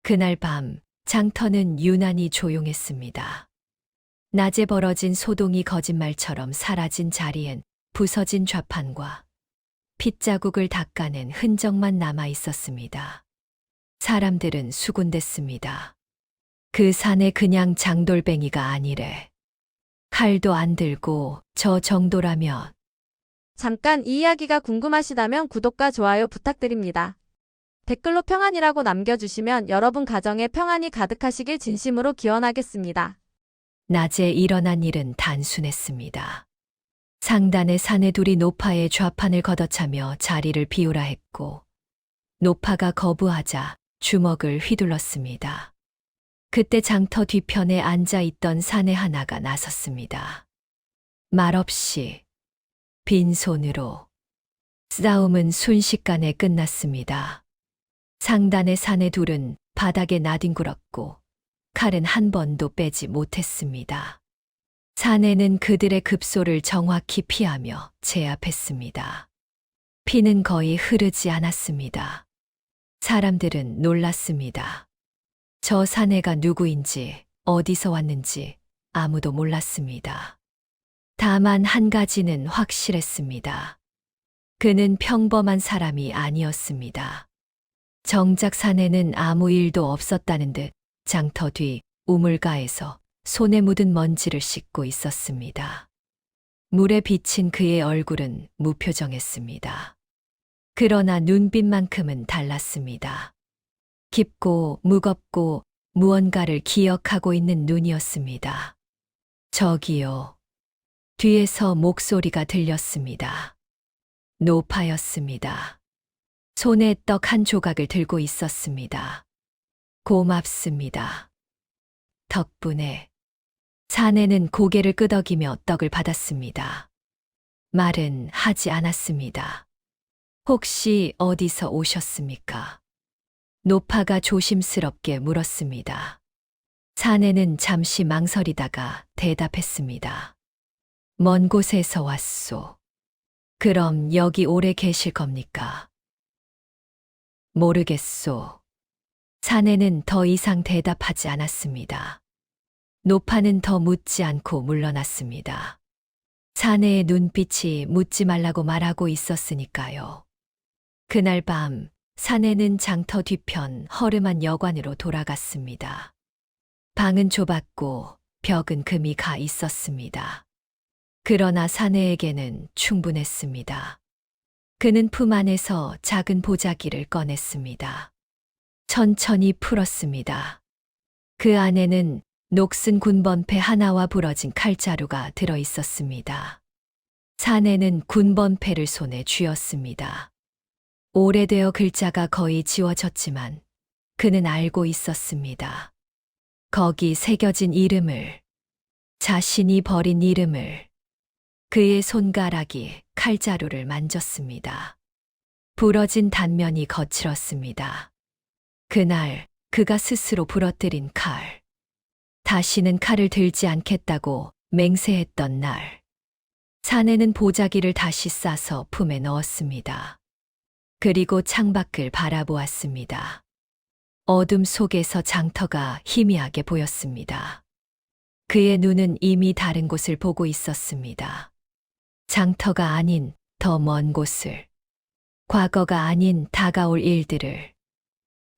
그날 밤 장터는 유난히 조용했습니다. 낮에 벌어진 소동이 거짓말처럼 사라진 자리엔 부서진 좌판과 핏자국을 닦아낸 흔적만 남아 있었습니다. 사람들은 수군댔습니다. 그 산에 그냥 장돌뱅이가 아니래. 칼도 안 들고 저 정도라면. 잠깐 이 이야기가 궁금하시다면 구독과 좋아요 부탁드립니다. 댓글로 평안이라고 남겨주시면 여러분 가정에 평안이 가득하시길 진심으로 기원하겠습니다. 낮에 일어난 일은 단순했습니다. 상단의 사내둘이 노파의 좌판을 걷어차며 자리를 비우라 했고, 노파가 거부하자 주먹을 휘둘렀습니다. 그때 장터 뒤편에 앉아 있던 사내 하나가 나섰습니다. 말없이, 빈손으로. 싸움은 순식간에 끝났습니다. 상단의 사내 둘은 바닥에 나뒹굴었고, 칼은 한 번도 빼지 못했습니다. 사내는 그들의 급소를 정확히 피하며 제압했습니다. 피는 거의 흐르지 않았습니다. 사람들은 놀랐습니다. 저 사내가 누구인지, 어디서 왔는지 아무도 몰랐습니다. 다만 한 가지는 확실했습니다. 그는 평범한 사람이 아니었습니다. 정작 사내는 아무 일도 없었다는 듯 장터 뒤 우물가에서 손에 묻은 먼지를 씻고 있었습니다. 물에 비친 그의 얼굴은 무표정했습니다. 그러나 눈빛만큼은 달랐습니다. 깊고 무겁고 무언가를 기억하고 있는 눈이었습니다. 저기요. 뒤에서 목소리가 들렸습니다. 노파였습니다. 손에 떡 한 조각을 들고 있었습니다. 고맙습니다. 덕분에. 사내는 고개를 끄덕이며 떡을 받았습니다. 말은 하지 않았습니다. 혹시 어디서 오셨습니까? 노파가 조심스럽게 물었습니다. 사내는 잠시 망설이다가 대답했습니다. 먼 곳에서 왔소. 그럼 여기 오래 계실 겁니까? 모르겠소. 사내는 더 이상 대답하지 않았습니다. 노파는 더 묻지 않고 물러났습니다. 사내의 눈빛이 묻지 말라고 말하고 있었으니까요. 그날 밤 사내는 장터 뒤편 허름한 여관으로 돌아갔습니다. 방은 좁았고 벽은 금이 가 있었습니다. 그러나 사내에게는 충분했습니다. 그는 품 안에서 작은 보자기를 꺼냈습니다. 천천히 풀었습니다. 그 안에는 녹슨 군번패 하나와 부러진 칼자루가 들어 있었습니다. 사내는 군번패를 손에 쥐었습니다. 오래되어 글자가 거의 지워졌지만 그는 알고 있었습니다. 거기 새겨진 이름을, 자신이 버린 이름을. 그의 손가락이 칼자루를 만졌습니다. 부러진 단면이 거칠었습니다. 그날 그가 스스로 부러뜨린 칼. 다시는 칼을 들지 않겠다고 맹세했던 날. 사내는 보자기를 다시 싸서 품에 넣었습니다. 그리고 창밖을 바라보았습니다. 어둠 속에서 장터가 희미하게 보였습니다. 그의 눈은 이미 다른 곳을 보고 있었습니다. 장터가 아닌 더 먼 곳을. 과거가 아닌 다가올 일들을.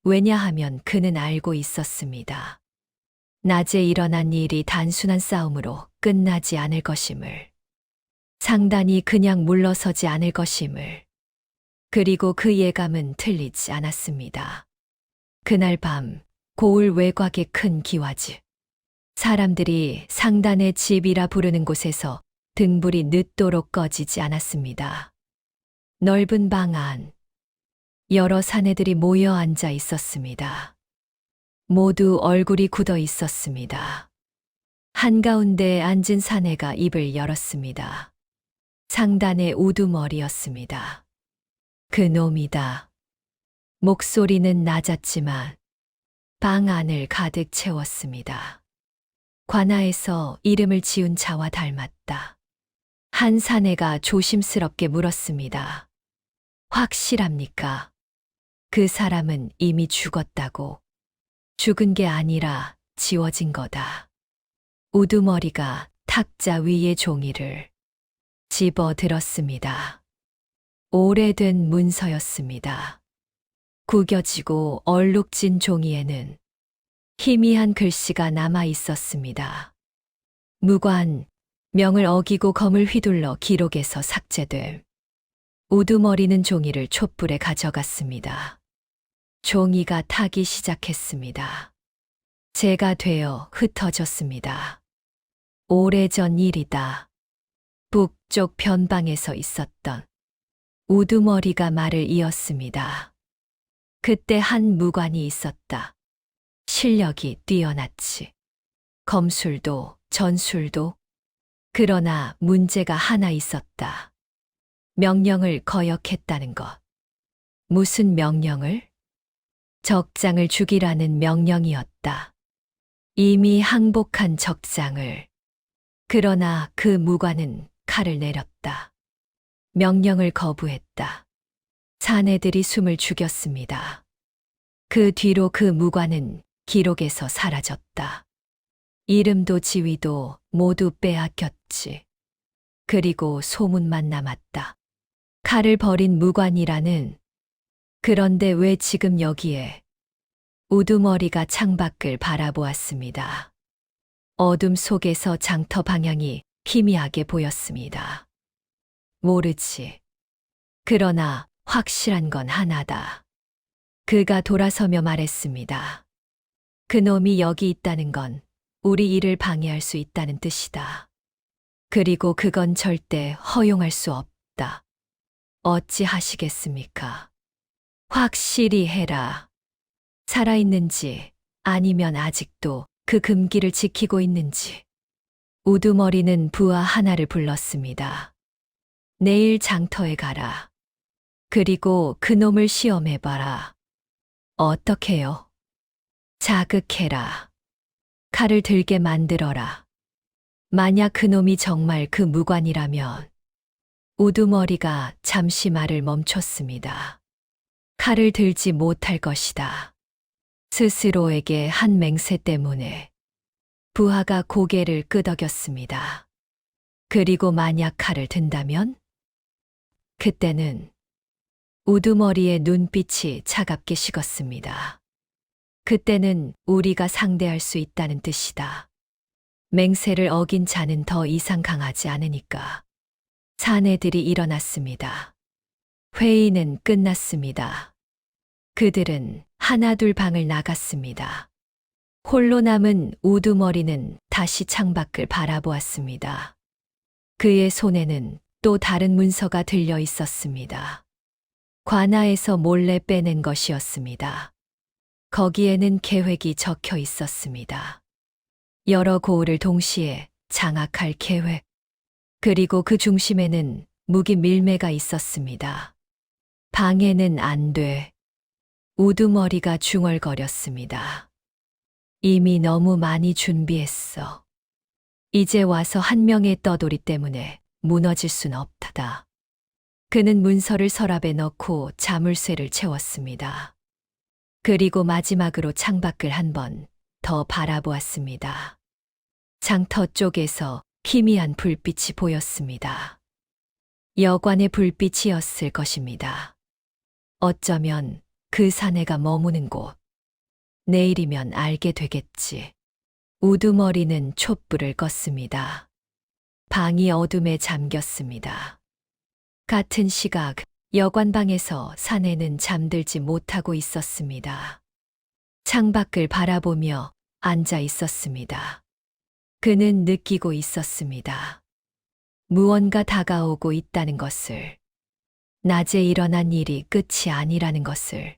왜냐하면 그는 알고 있었습니다. 낮에 일어난 일이 단순한 싸움으로 끝나지 않을 것임을. 상단이 그냥 물러서지 않을 것임을. 그리고 그 예감은 틀리지 않았습니다. 그날 밤 고을 외곽의 큰 기와집. 사람들이 상단의 집이라 부르는 곳에서 등불이 늦도록 꺼지지 않았습니다. 넓은 방 안. 여러 사내들이 모여 앉아 있었습니다. 모두 얼굴이 굳어 있었습니다. 한가운데 앉은 사내가 입을 열었습니다. 상단의 우두머리였습니다. 그놈이다. 목소리는 낮았지만 방 안을 가득 채웠습니다. 관아에서 이름을 지은 자와 닮았다. 한 사내가 조심스럽게 물었습니다. 확실합니까? 그 사람은 이미 죽었다고. 죽은 게 아니라 지워진 거다. 우두머리가 탁자 위의 종이를 집어 들었습니다. 오래된 문서였습니다. 구겨지고 얼룩진 종이에는 희미한 글씨가 남아 있었습니다. 무관, 명을 어기고 검을 휘둘러 기록에서 삭제됨. 우두머리는 종이를 촛불에 가져갔습니다. 종이가 타기 시작했습니다. 재가 되어 흩어졌습니다. 오래전 일이다. 북쪽 변방에서 있었던 우두머리가 말을 이었습니다. 그때 한 무관이 있었다. 실력이 뛰어났지. 검술도 전술도. 그러나 문제가 하나 있었다. 명령을 거역했다는 것. 무슨 명령을? 적장을 죽이라는 명령이었다. 이미 항복한 적장을. 그러나 그 무관은 칼을 내렸다. 명령을 거부했다. 사내들이 숨을 죽였습니다. 그 뒤로 그 무관은 기록에서 사라졌다. 이름도 지위도 모두 빼앗겼지. 그리고 소문만 남았다. 칼을 버린 무관이라는. 그런데 왜 지금 여기에? 우두머리가 창밖을 바라보았습니다. 어둠 속에서 장터 방향이 희미하게 보였습니다. 모르지. 그러나 확실한 건 하나다. 그가 돌아서며 말했습니다. 그놈이 여기 있다는 건 우리 일을 방해할 수 있다는 뜻이다. 그리고 그건 절대 허용할 수 없다. 어찌 하시겠습니까? 확실히 해라. 살아있는지 아니면 아직도 그 금기를 지키고 있는지. 우두머리는 부하 하나를 불렀습니다. 내일 장터에 가라. 그리고 그놈을 시험해봐라. 어떻게요? 자극해라. 칼을 들게 만들어라. 만약 그놈이 정말 그 무관이라면. 우두머리가 잠시 말을 멈췄습니다. 칼을 들지 못할 것이다. 스스로에게 한 맹세 때문에. 부하가 고개를 끄덕였습니다. 그리고 만약 칼을 든다면? 그때는 우두머리의 눈빛이 차갑게 식었습니다. 그때는 우리가 상대할 수 있다는 뜻이다. 맹세를 어긴 자는 더 이상 강하지 않으니까. 사내들이 일어났습니다. 회의는 끝났습니다. 그들은 하나둘 방을 나갔습니다. 홀로 남은 우두머리는 다시 창밖을 바라보았습니다. 그의 손에는 또 다른 문서가 들려 있었습니다. 관아에서 몰래 빼낸 것이었습니다. 거기에는 계획이 적혀 있었습니다. 여러 고을을 동시에 장악할 계획. 그리고 그 중심에는 무기 밀매가 있었습니다. 방해는 안 돼. 우두머리가 중얼거렸습니다. 이미 너무 많이 준비했어. 이제 와서 한 명의 떠돌이 때문에 무너질 순 없다. 그는 문서를 서랍에 넣고 자물쇠를 채웠습니다. 그리고 마지막으로 창밖을 한 번 더 바라보았습니다. 장터 쪽에서 희미한 불빛이 보였습니다. 여관의 불빛이었을 것입니다. 어쩌면 그 사내가 머무는 곳. 내일이면 알게 되겠지. 우두머리는 촛불을 껐습니다. 방이 어둠에 잠겼습니다. 같은 시각 여관방에서 사내는 잠들지 못하고 있었습니다. 창밖을 바라보며 앉아 있었습니다. 그는 느끼고 있었습니다. 무언가 다가오고 있다는 것을. 낮에 일어난 일이 끝이 아니라는 것을.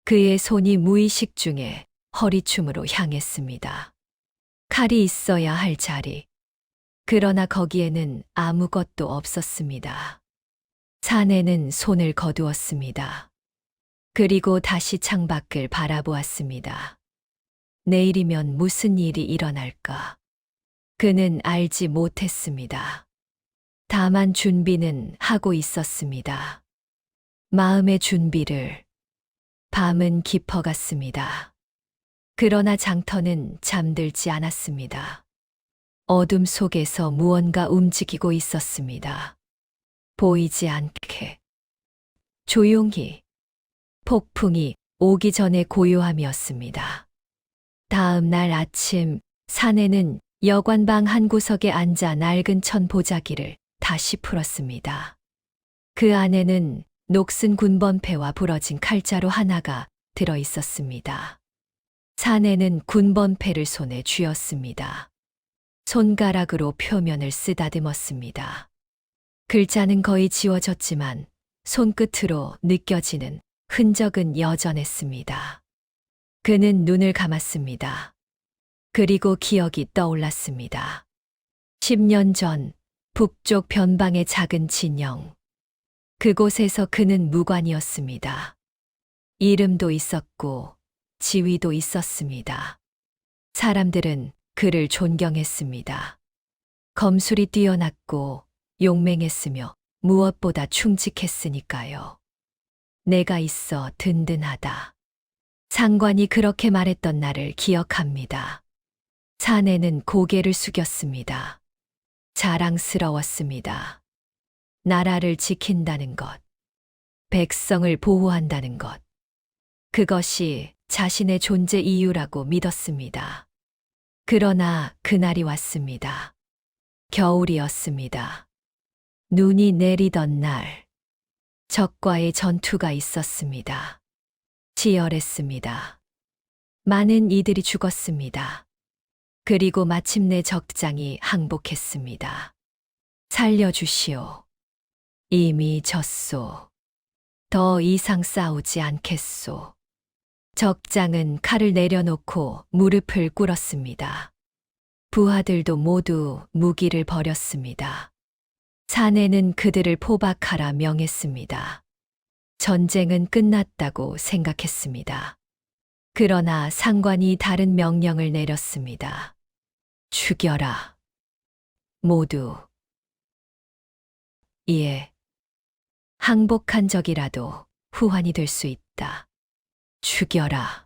그의 손이 무의식 중에 허리춤으로 향했습니다. 칼이 있어야 할 자리. 그러나 거기에는 아무것도 없었습니다. 사내는 손을 거두었습니다. 그리고 다시 창밖을 바라보았습니다. 내일이면 무슨 일이 일어날까? 그는 알지 못했습니다. 다만 준비는 하고 있었습니다. 마음의 준비를. 밤은 깊어갔습니다. 그러나 장터는 잠들지 않았습니다. 어둠 속에서 무언가 움직이고 있었습니다. 보이지 않게. 조용히. 폭풍이 오기 전에 고요함이었습니다. 다음 날 아침, 사내는 여관방 한 구석에 앉아 낡은 천 보자기를 다시 풀었습니다. 그 안에는 녹슨 군번패와 부러진 칼자루 하나가 들어 있었습니다. 사내는 군번패를 손에 쥐었습니다. 손가락으로 표면을 쓰다듬었습니다. 글자는 거의 지워졌지만 손끝으로 느껴지는 흔적은 여전했습니다. 그는 눈을 감았습니다. 그리고 기억이 떠올랐습니다. 10년 전 북쪽 변방의 작은 진영. 그곳에서 그는 무관이었습니다. 이름도 있었고 지위도 있었습니다. 사람들은 그를 존경했습니다. 검술이 뛰어났고 용맹했으며 무엇보다 충직했으니까요. 내가 있어 든든하다. 상관이 그렇게 말했던 날을 기억합니다. 사내는 고개를 숙였습니다. 자랑스러웠습니다. 나라를 지킨다는 것, 백성을 보호한다는 것, 그것이 자신의 존재 이유라고 믿었습니다. 그러나 그날이 왔습니다. 겨울이었습니다. 눈이 내리던 날, 적과의 전투가 있었습니다. 치열했습니다. 많은 이들이 죽었습니다. 그리고 마침내 적장이 항복했습니다. 살려주시오. 이미 졌소. 더 이상 싸우지 않겠소. 적장은 칼을 내려놓고 무릎을 꿇었습니다. 부하들도 모두 무기를 버렸습니다. 사내는 그들을 포박하라 명했습니다. 전쟁은 끝났다고 생각했습니다. 그러나 상관이 다른 명령을 내렸습니다. 죽여라. 모두. 예. 항복한 적이라도 후환이 될 수 있다. 죽여라.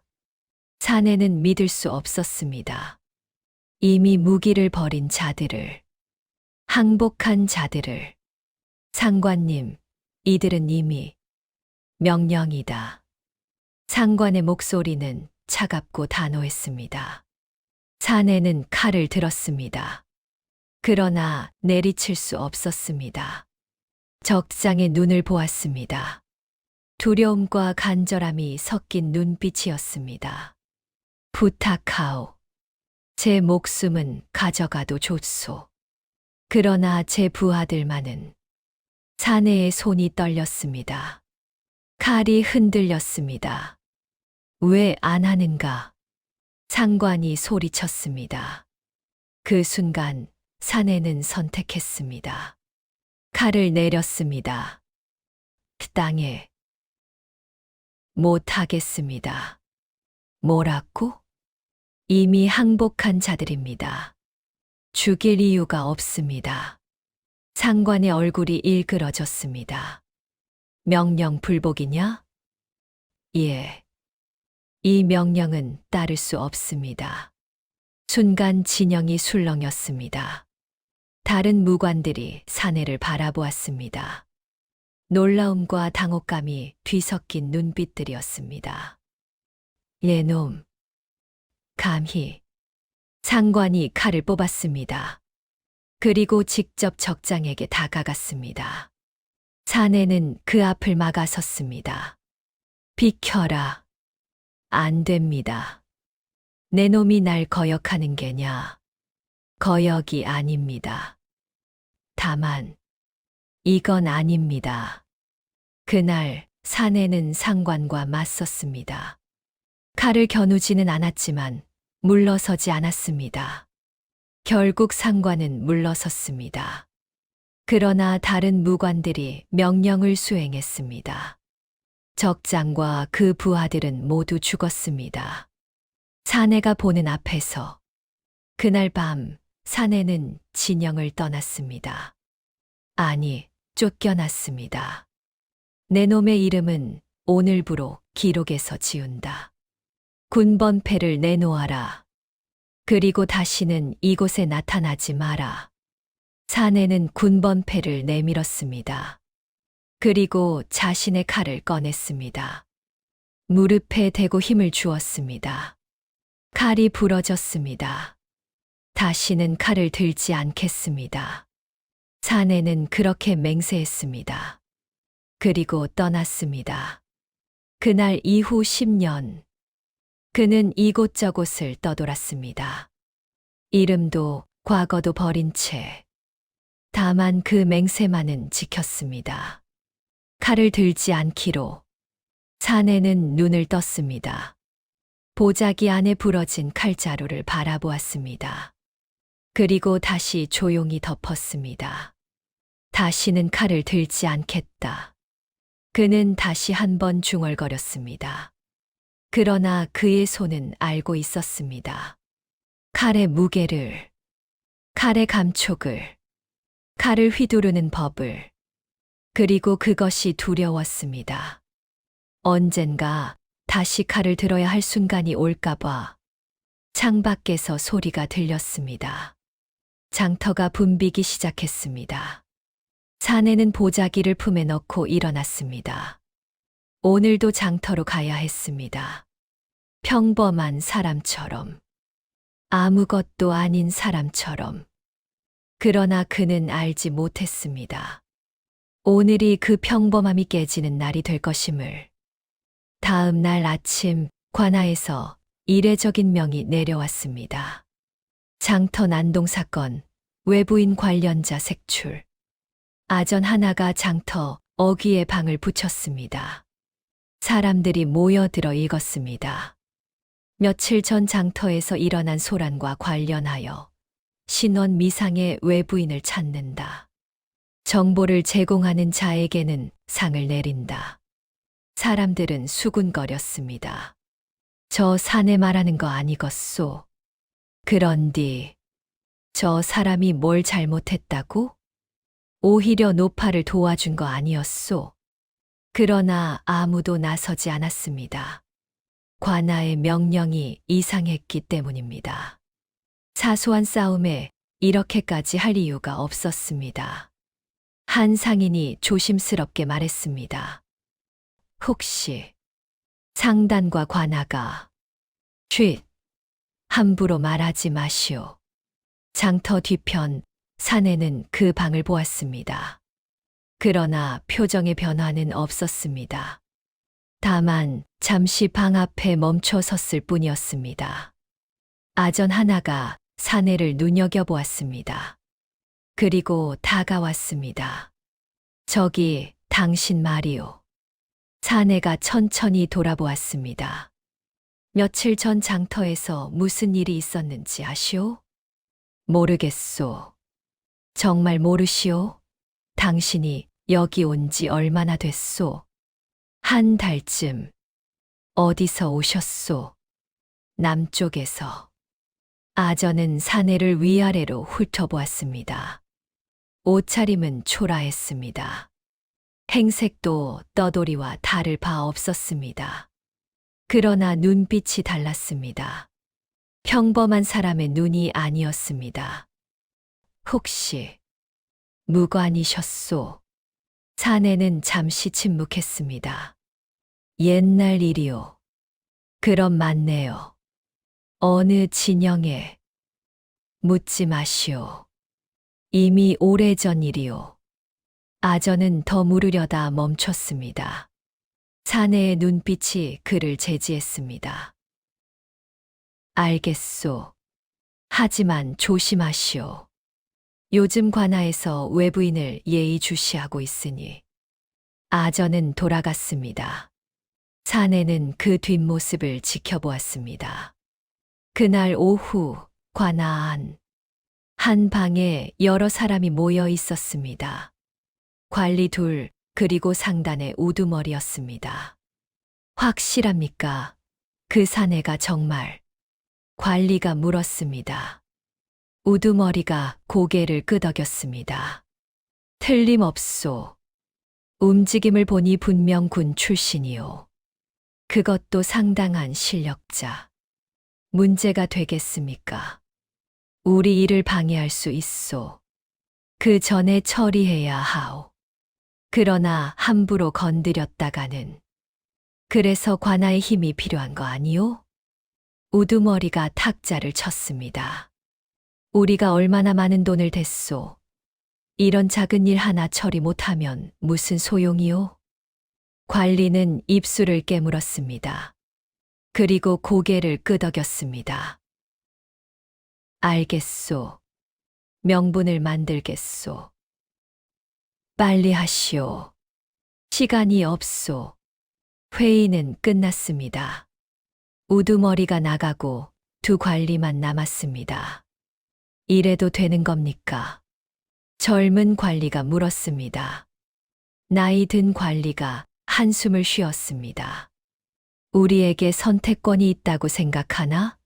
사내는 믿을 수 없었습니다. 이미 무기를 버린 자들을, 항복한 자들을. 상관님, 이들은 이미 명령이다. 상관의 목소리는 차갑고 단호했습니다. 사내는 칼을 들었습니다. 그러나 내리칠 수 없었습니다. 적장의 눈을 보았습니다. 두려움과 간절함이 섞인 눈빛이었습니다. 부탁하오. 제 목숨은 가져가도 좋소. 그러나 제 부하들만은. 사내의 손이 떨렸습니다. 칼이 흔들렸습니다. 왜 안 하는가? 상관이 소리쳤습니다. 그 순간 사내는 선택했습니다. 칼을 내렸습니다. 그 땅에. 못하겠습니다. 뭐라고? 이미 항복한 자들입니다. 죽일 이유가 없습니다. 상관의 얼굴이 일그러졌습니다. 명령 불복이냐? 예. 이 명령은 따를 수 없습니다. 순간 진영이 술렁였습니다. 다른 무관들이 사내를 바라보았습니다. 놀라움과 당혹감이 뒤섞인 눈빛들이었습니다. 예놈. 감히. 상관이 칼을 뽑았습니다. 그리고 직접 적장에게 다가갔습니다. 사내는 그 앞을 막아섰습니다. 비켜라. 안 됩니다. 내 놈이 날 거역하는 게냐? 거역이 아닙니다. 다만, 이건 아닙니다. 그날 사내는 상관과 맞섰습니다. 칼을 겨누지는 않았지만 물러서지 않았습니다. 결국 상관은 물러섰습니다. 그러나 다른 무관들이 명령을 수행했습니다. 적장과 그 부하들은 모두 죽었습니다. 사내가 보는 앞에서 그날 밤 사내는 진영을 떠났습니다. 아니, 쫓겨났습니다. 내 놈의 이름은 오늘부로 기록에서 지운다. 군번패를 내놓아라. 그리고 다시는 이곳에 나타나지 마라. 사내는 군번패를 내밀었습니다. 그리고 자신의 칼을 꺼냈습니다. 무릎에 대고 힘을 주었습니다. 칼이 부러졌습니다. 다시는 칼을 들지 않겠습니다. 사내는 그렇게 맹세했습니다. 그리고 떠났습니다. 그날 이후 10년, 그는 이곳저곳을 떠돌았습니다. 이름도 과거도 버린 채. 다만 그 맹세만은 지켰습니다. 칼을 들지 않기로. 사내는 눈을 떴습니다. 보자기 안에 부러진 칼자루를 바라보았습니다. 그리고 다시 조용히 덮었습니다. 다시는 칼을 들지 않겠다. 그는 다시 한 번 중얼거렸습니다. 그러나 그의 손은 알고 있었습니다. 칼의 무게를, 칼의 감촉을, 칼을 휘두르는 법을. 그리고 그것이 두려웠습니다. 언젠가 다시 칼을 들어야 할 순간이 올까봐. 창밖에서 소리가 들렸습니다. 장터가 붐비기 시작했습니다. 사내는 보자기를 품에 넣고 일어났습니다. 오늘도 장터로 가야 했습니다. 평범한 사람처럼. 아무것도 아닌 사람처럼. 그러나 그는 알지 못했습니다. 오늘이 그 평범함이 깨지는 날이 될 것임을. 다음 날 아침 관아에서 이례적인 명이 내려왔습니다. 장터 난동 사건, 외부인 관련자 색출. 아전 하나가 장터 어귀에 방을 붙였습니다. 사람들이 모여들어 읽었습니다. 며칠 전 장터에서 일어난 소란과 관련하여 신원 미상의 외부인을 찾는다. 정보를 제공하는 자에게는 상을 내린다. 사람들은 수군거렸습니다. 저 사내 말하는 거 아니겠소? 그런디 저 사람이 뭘 잘못했다고? 오히려 노파를 도와준 거 아니었소? 그러나 아무도 나서지 않았습니다. 관아의 명령이 이상했기 때문입니다. 사소한 싸움에 이렇게까지 할 이유가 없었습니다. 한 상인이 조심스럽게 말했습니다. 혹시 상단과 관아가 쉿! 함부로 말하지 마시오. 장터 뒤편 사내는 그 방을 보았습니다. 그러나 표정의 변화는 없었습니다. 다만 잠시 방 앞에 멈춰 섰을 뿐이었습니다. 아전 하나가 사내를 눈여겨보았습니다. 그리고 다가왔습니다. 저기 당신 말이오. 사내가 천천히 돌아보았습니다. 며칠 전 장터에서 무슨 일이 있었는지 아시오? 모르겠소. 정말 모르시오? 당신이 여기 온 지 얼마나 됐소? 한 달쯤. 어디서 오셨소? 남쪽에서. 아전은 사내를 위아래로 훑어보았습니다. 옷차림은 초라했습니다. 행색도 떠돌이와 다를 바 없었습니다. 그러나 눈빛이 달랐습니다. 평범한 사람의 눈이 아니었습니다. 혹시 무관이셨소? 사내는 잠시 침묵했습니다. 옛날 일이요. 그럼 맞네요. 어느 진영에? 묻지 마시오. 이미 오래전 일이요. 아전은 더 물으려다 멈췄습니다. 사내의 눈빛이 그를 제지했습니다. 알겠소. 하지만 조심하시오. 요즘 관아에서 외부인을 예의주시하고 있으니. 아전은 돌아갔습니다. 사내는 그 뒷모습을 지켜보았습니다. 그날 오후 관아 안 한 방에 여러 사람이 모여 있었습니다. 관리 둘, 그리고 상단의 우두머리였습니다. 확실합니까? 그 사내가 정말? 관리가 물었습니다. 우두머리가 고개를 끄덕였습니다. 틀림없소. 움직임을 보니 분명 군 출신이요. 그것도 상당한 실력자. 문제가 되겠습니까? 우리 일을 방해할 수 있소. 그 전에 처리해야 하오. 그러나 함부로 건드렸다가는. 그래서 관아의 힘이 필요한 거 아니오? 우두머리가 탁자를 쳤습니다. 우리가 얼마나 많은 돈을 댔소. 이런 작은 일 하나 처리 못하면 무슨 소용이오? 관리는 입술을 깨물었습니다. 그리고 고개를 끄덕였습니다. 알겠소. 명분을 만들겠소. 빨리 하시오. 시간이 없소. 회의는 끝났습니다. 우두머리가 나가고 두 관리만 남았습니다. 이래도 되는 겁니까? 젊은 관리가 물었습니다. 나이 든 관리가 한숨을 쉬었습니다. 우리에게 선택권이 있다고 생각하나?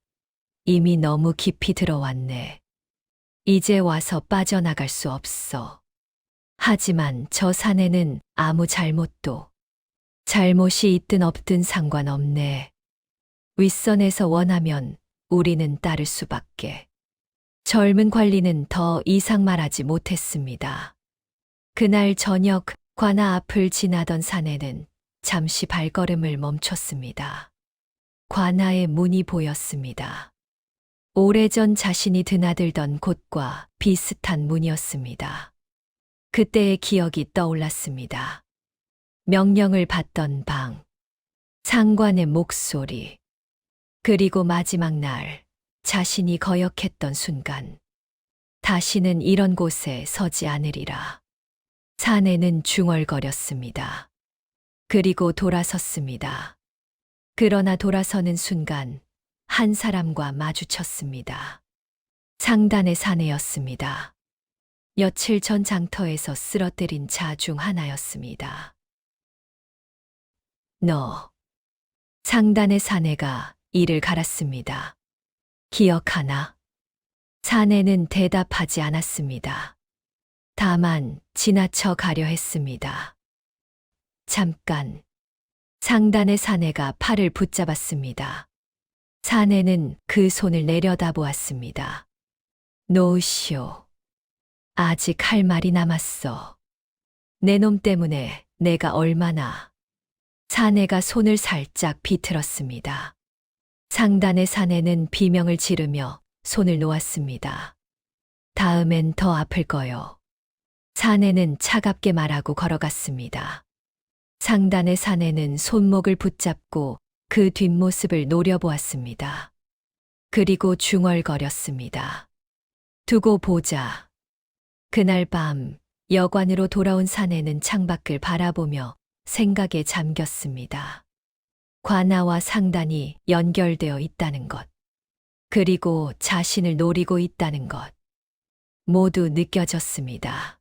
이미 너무 깊이 들어왔네. 이제 와서 빠져나갈 수 없어. 하지만 저 사내는 아무 잘못이 있든 없든 상관없네. 윗선에서 원하면 우리는 따를 수밖에. 젊은 관리는 더 이상 말하지 못했습니다. 그날 저녁 관아 앞을 지나던 사내는 잠시 발걸음을 멈췄습니다. 관아의 문이 보였습니다. 오래전 자신이 드나들던 곳과 비슷한 문이었습니다. 그때의 기억이 떠올랐습니다. 명령을 받던 방, 상관의 목소리, 그리고 마지막 날 자신이 거역했던 순간, 다시는 이런 곳에 서지 않으리라. 사내는 중얼거렸습니다. 그리고 돌아섰습니다. 그러나 돌아서는 순간 한 사람과 마주쳤습니다. 상단의 사내였습니다. 며칠 전 장터에서 쓰러뜨린 자 중 하나였습니다. 너. 상단의 사내가 이를 갈았습니다. 기억하나? 사내는 대답하지 않았습니다. 다만 지나쳐 가려 했습니다. 잠깐. 상단의 사내가 팔을 붙잡았습니다. 사내는 그 손을 내려다보았습니다. 놓으시오. 아직 할 말이 남았어. 내 놈 때문에 내가 얼마나. 사내가 손을 살짝 비틀었습니다. 상단의 사내는 비명을 지르며 손을 놓았습니다. 다음엔 더 아플 거요. 사내는 차갑게 말하고 걸어갔습니다. 상단의 사내는 손목을 붙잡고 그 뒷모습을 노려보았습니다. 그리고 중얼거렸습니다. 두고 보자. 그날 밤 여관으로 돌아온 사내는 창밖을 바라보며 생각에 잠겼습니다. 관아와 상단이 연결되어 있다는 것, 그리고 자신을 노리고 있다는 것, 모두 느껴졌습니다.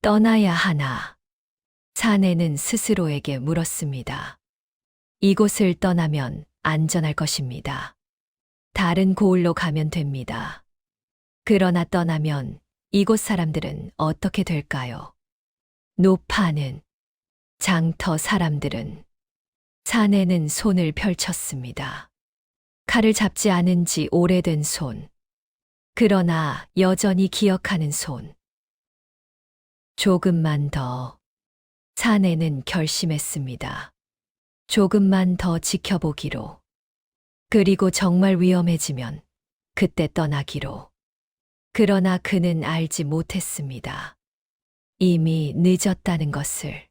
떠나야 하나? 사내는 스스로에게 물었습니다. 이곳을 떠나면 안전할 것입니다. 다른 고을로 가면 됩니다. 그러나 떠나면 이곳 사람들은 어떻게 될까요? 노파는, 장터 사람들은. 사내는 손을 펼쳤습니다. 칼을 잡지 않은 지 오래된 손. 그러나 여전히 기억하는 손. 조금만 더. 사내는 결심했습니다. 조금만 더 지켜보기로. 그리고 정말 위험해지면 그때 떠나기로. 그러나 그는 알지 못했습니다. 이미 늦었다는 것을.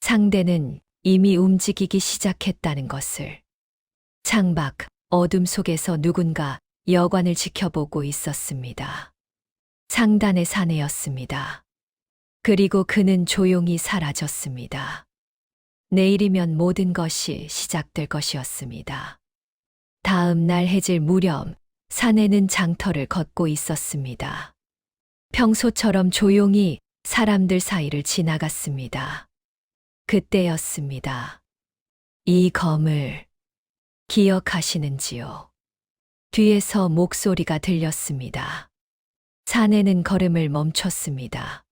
상대는 이미 움직이기 시작했다는 것을. 창밖 어둠 속에서 누군가 여관을 지켜보고 있었습니다. 상단의 사내였습니다. 그리고 그는 조용히 사라졌습니다. 내일이면 모든 것이 시작될 것이었습니다. 다음 날 해질 무렵 사내는 장터를 걷고 있었습니다. 평소처럼 조용히 사람들 사이를 지나갔습니다. 그때였습니다. 이 검을 기억하시는지요? 뒤에서 목소리가 들렸습니다. 사내는 걸음을 멈췄습니다.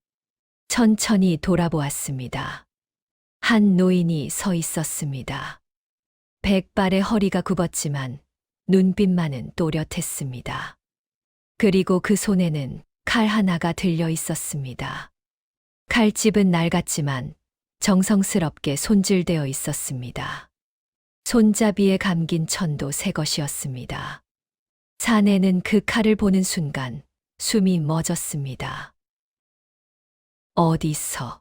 천천히 돌아보았습니다. 한 노인이 서 있었습니다. 백발의 허리가 굽었지만 눈빛만은 또렷했습니다. 그리고 그 손에는 칼 하나가 들려 있었습니다. 칼집은 낡았지만 정성스럽게 손질되어 있었습니다. 손잡이에 감긴 천도 새 것이었습니다. 사내는 그 칼을 보는 순간 숨이 멎었습니다. 어디서?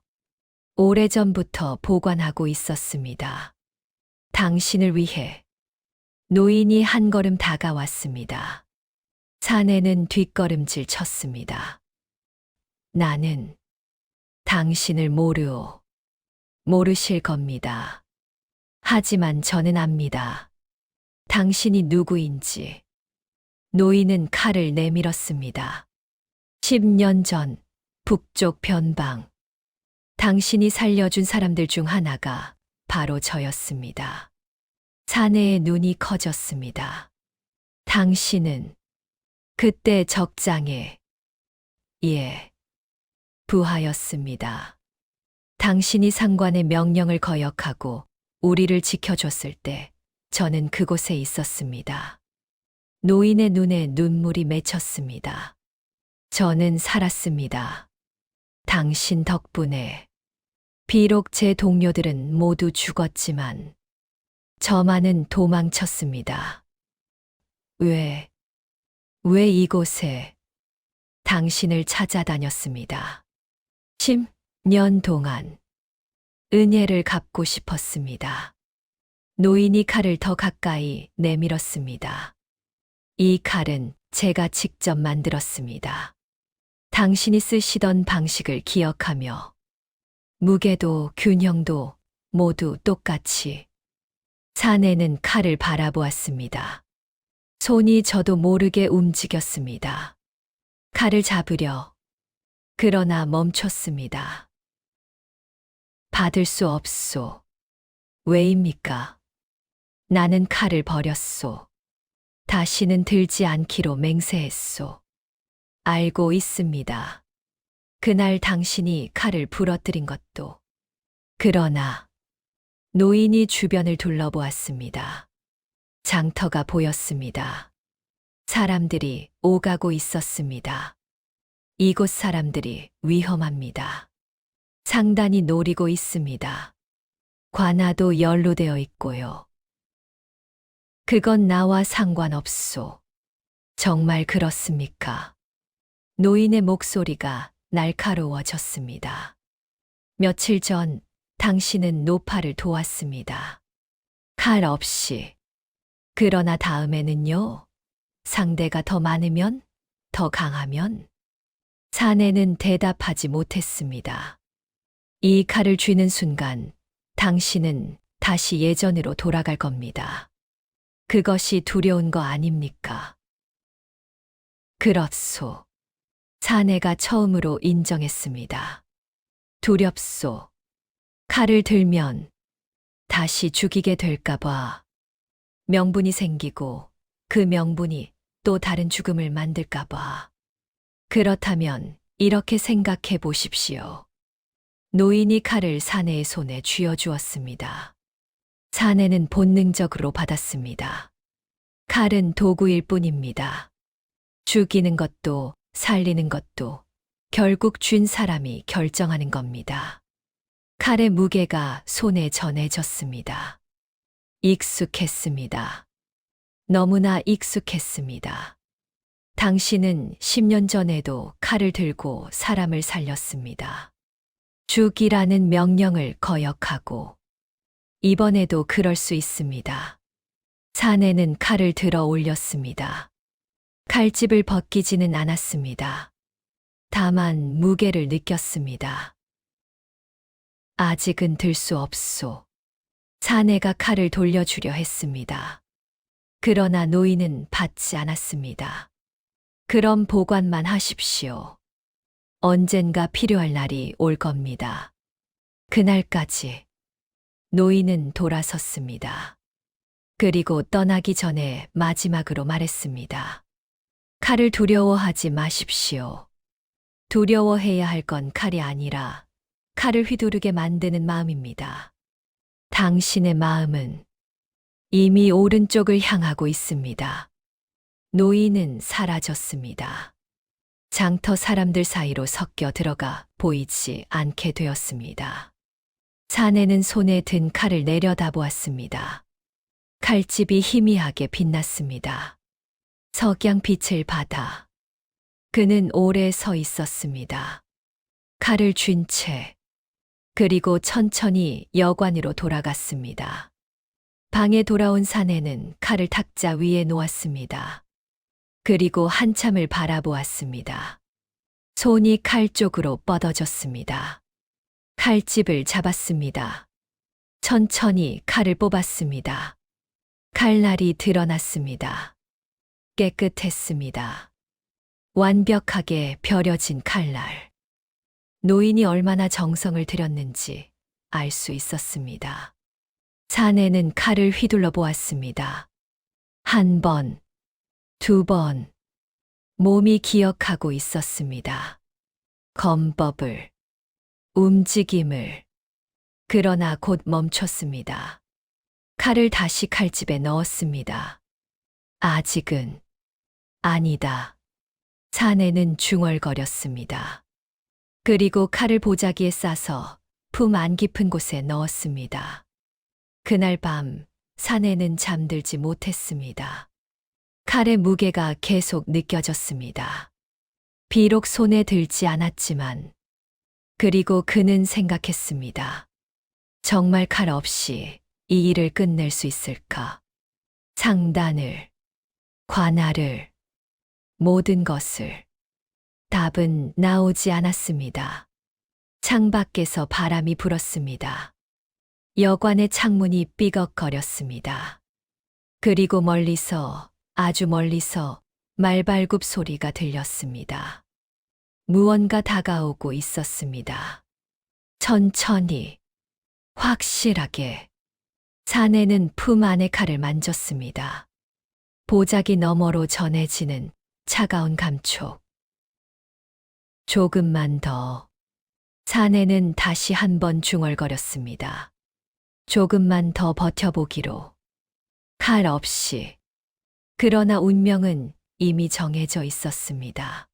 오래전부터 보관하고 있었습니다. 당신을 위해. 노인이 한 걸음 다가왔습니다. 사내는 뒷걸음질 쳤습니다. 나는 당신을 모르실 겁니다. 하지만 저는 압니다. 당신이 누구인지. 노인은 칼을 내밀었습니다. 10년 전 북쪽 변방. 당신이 살려준 사람들 중 하나가 바로 저였습니다. 사내의 눈이 커졌습니다. 당신은 그때 적장에 부하였습니다. 당신이 상관의 명령을 거역하고 우리를 지켜줬을 때 저는 그곳에 있었습니다. 노인의 눈에 눈물이 맺혔습니다. 저는 살았습니다. 당신 덕분에. 비록 제 동료들은 모두 죽었지만 저만은 도망쳤습니다. 왜 이곳에 당신을 찾아다녔습니다. 10년 동안 은혜를 갚고 싶었습니다. 노인이 칼을 더 가까이 내밀었습니다. 이 칼은 제가 직접 만들었습니다. 당신이 쓰시던 방식을 기억하며 무게도 균형도 모두 똑같이. 사내는 칼을 바라보았습니다. 손이 저도 모르게 움직였습니다. 칼을 잡으려. 그러나 멈췄습니다. 받을 수 없소. 왜입니까? 나는 칼을 버렸소. 다시는 들지 않기로 맹세했소. 알고 있습니다. 그날 당신이 칼을 부러뜨린 것도. 그러나 노인이 주변을 둘러보았습니다. 장터가 보였습니다. 사람들이 오가고 있었습니다. 이곳 사람들이 위험합니다. 상단이 노리고 있습니다. 관아도 연루되어 있고요. 그건 나와 상관없소. 정말 그렇습니까? 노인의 목소리가 날카로워졌습니다. 며칠 전 당신은 노파를 도왔습니다. 칼 없이. 그러나 다음에는요? 상대가 더 많으면? 더 강하면? 사내는 대답하지 못했습니다. 이 칼을 쥐는 순간 당신은 다시 예전으로 돌아갈 겁니다. 그것이 두려운 거 아닙니까? 그렇소. 사내가 처음으로 인정했습니다. 두렵소. 칼을 들면 다시 죽이게 될까봐. 명분이 생기고 그 명분이 또 다른 죽음을 만들까봐. 그렇다면 이렇게 생각해 보십시오. 노인이 칼을 사내의 손에 쥐어주었습니다. 사내는 본능적으로 받았습니다. 칼은 도구일 뿐입니다. 죽이는 것도 살리는 것도 결국 쥔 사람이 결정하는 겁니다. 칼의 무게가 손에 전해졌습니다. 익숙했습니다. 너무나 익숙했습니다. 당신은 10년 전에도 칼을 들고 사람을 살렸습니다. 죽이라는 명령을 거역하고 이번에도 그럴 수 있습니다. 사내는 칼을 들어 올렸습니다. 칼집을 벗기지는 않았습니다. 다만 무게를 느꼈습니다. 아직은 들 수 없소. 사내가 칼을 돌려주려 했습니다. 그러나 노인은 받지 않았습니다. 그럼 보관만 하십시오. 언젠가 필요할 날이 올 겁니다. 그날까지. 노인은 돌아섰습니다. 그리고 떠나기 전에 마지막으로 말했습니다. 칼을 두려워하지 마십시오. 두려워해야 할 건 칼이 아니라 칼을 휘두르게 만드는 마음입니다. 당신의 마음은 이미 오른쪽을 향하고 있습니다. 노인은 사라졌습니다. 장터 사람들 사이로 섞여 들어가 보이지 않게 되었습니다. 사내는 손에 든 칼을 내려다보았습니다. 칼집이 희미하게 빛났습니다. 석양빛을 받아 그는 오래 서 있었습니다. 칼을 쥔 채 그리고 천천히 여관으로 돌아갔습니다. 방에 돌아온 사내는 칼을 탁자 위에 놓았습니다. 그리고 한참을 바라보았습니다. 손이 칼 쪽으로 뻗어졌습니다. 칼집을 잡았습니다. 천천히 칼을 뽑았습니다. 칼날이 드러났습니다. 깨끗했습니다. 완벽하게 벼려진 칼날. 노인이 얼마나 정성을 들였는지 알 수 있었습니다. 사내는 칼을 휘둘러 보았습니다. 한 번, 두 번, 몸이 기억하고 있었습니다. 검법을, 움직임을. 그러나 곧 멈췄습니다. 칼을 다시 칼집에 넣었습니다. 아직은 아니다. 사내는 중얼거렸습니다. 그리고 칼을 보자기에 싸서 품 안 깊은 곳에 넣었습니다. 그날 밤 사내는 잠들지 못했습니다. 칼의 무게가 계속 느껴졌습니다. 비록 손에 들지 않았지만, 그리고 그는 생각했습니다. 정말 칼 없이 이 일을 끝낼 수 있을까? 상단을, 관할을, 모든 것을. 답은 나오지 않았습니다. 창밖에서 바람이 불었습니다. 여관의 창문이 삐걱거렸습니다. 그리고 멀리서, 아주 멀리서 말발굽 소리가 들렸습니다. 무언가 다가오고 있었습니다. 천천히, 확실하게. 사내는 품 안의 칼을 만졌습니다. 보자기 너머로 전해지는 차가운 감촉. 조금만 더. 사내는 다시 한 번 중얼거렸습니다. 조금만 더 버텨보기로. 칼 없이. 그러나 운명은 이미 정해져 있었습니다.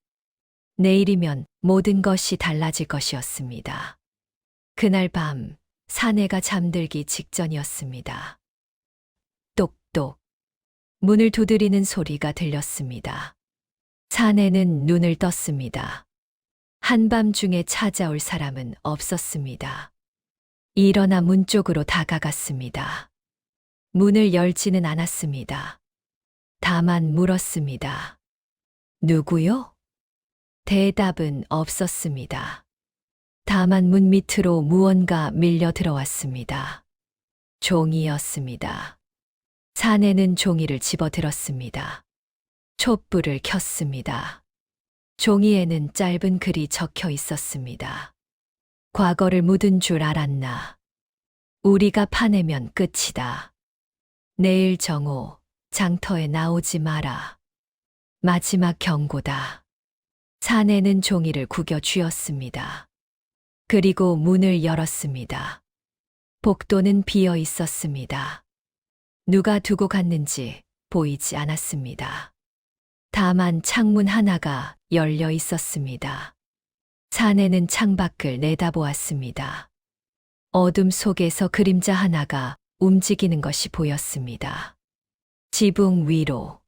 내일이면 모든 것이 달라질 것이었습니다. 그날 밤 사내가 잠들기 직전이었습니다. 똑똑. 문을 두드리는 소리가 들렸습니다. 사내는 눈을 떴습니다. 한밤중에 찾아올 사람은 없었습니다. 일어나 문 쪽으로 다가갔습니다. 문을 열지는 않았습니다. 다만 물었습니다. 누구요? 대답은 없었습니다. 다만 문 밑으로 무언가 밀려 들어왔습니다. 종이였습니다. 사내는 종이를 집어들었습니다. 촛불을 켰습니다. 종이에는 짧은 글이 적혀 있었습니다. 과거를 묻은 줄 알았나? 우리가 파내면 끝이다. 내일 정오, 장터에 나오지 마라. 마지막 경고다. 사내는 종이를 구겨 쥐었습니다. 그리고 문을 열었습니다. 복도는 비어 있었습니다. 누가 두고 갔는지 보이지 않았습니다. 다만 창문 하나가 열려 있었습니다. 사내는 창밖을 내다보았습니다. 어둠 속에서 그림자 하나가 움직이는 것이 보였습니다. 지붕 위로.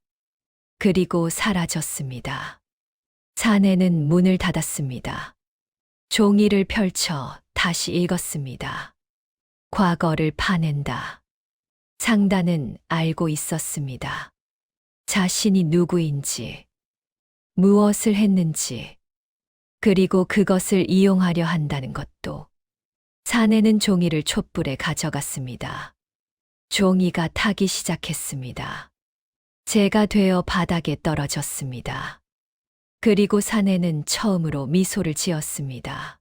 그리고 사라졌습니다. 사내는 문을 닫았습니다. 종이를 펼쳐 다시 읽었습니다. 과거를 파낸다. 상단은 알고 있었습니다. 자신이 누구인지, 무엇을 했는지, 그리고 그것을 이용하려 한다는 것도. 사내는 종이를 촛불에 가져갔습니다. 종이가 타기 시작했습니다. 재가 되어 바닥에 떨어졌습니다. 그리고 사내는 처음으로 미소를 지었습니다.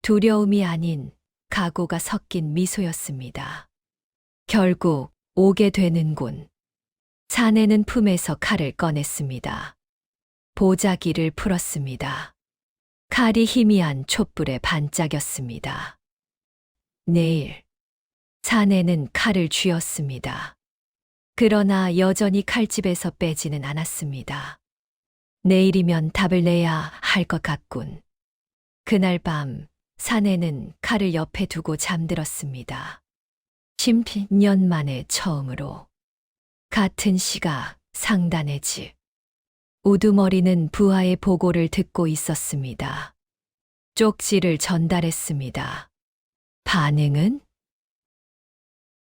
두려움이 아닌 각오가 섞인 미소였습니다. 결국 오게 되는군. 사내는 품에서 칼을 꺼냈습니다. 보자기를 풀었습니다. 칼이 희미한 촛불에 반짝였습니다. 내일. 사내는 칼을 쥐었습니다. 그러나 여전히 칼집에서 빼지는 않았습니다. 내일이면 답을 내야 할 것 같군. 그날 밤 사내는 칼을 옆에 두고 잠들었습니다. 10년 만에 처음으로. 같은 시각 상단의 집. 우두머리는 부하의 보고를 듣고 있었습니다. 쪽지를 전달했습니다. 반응은?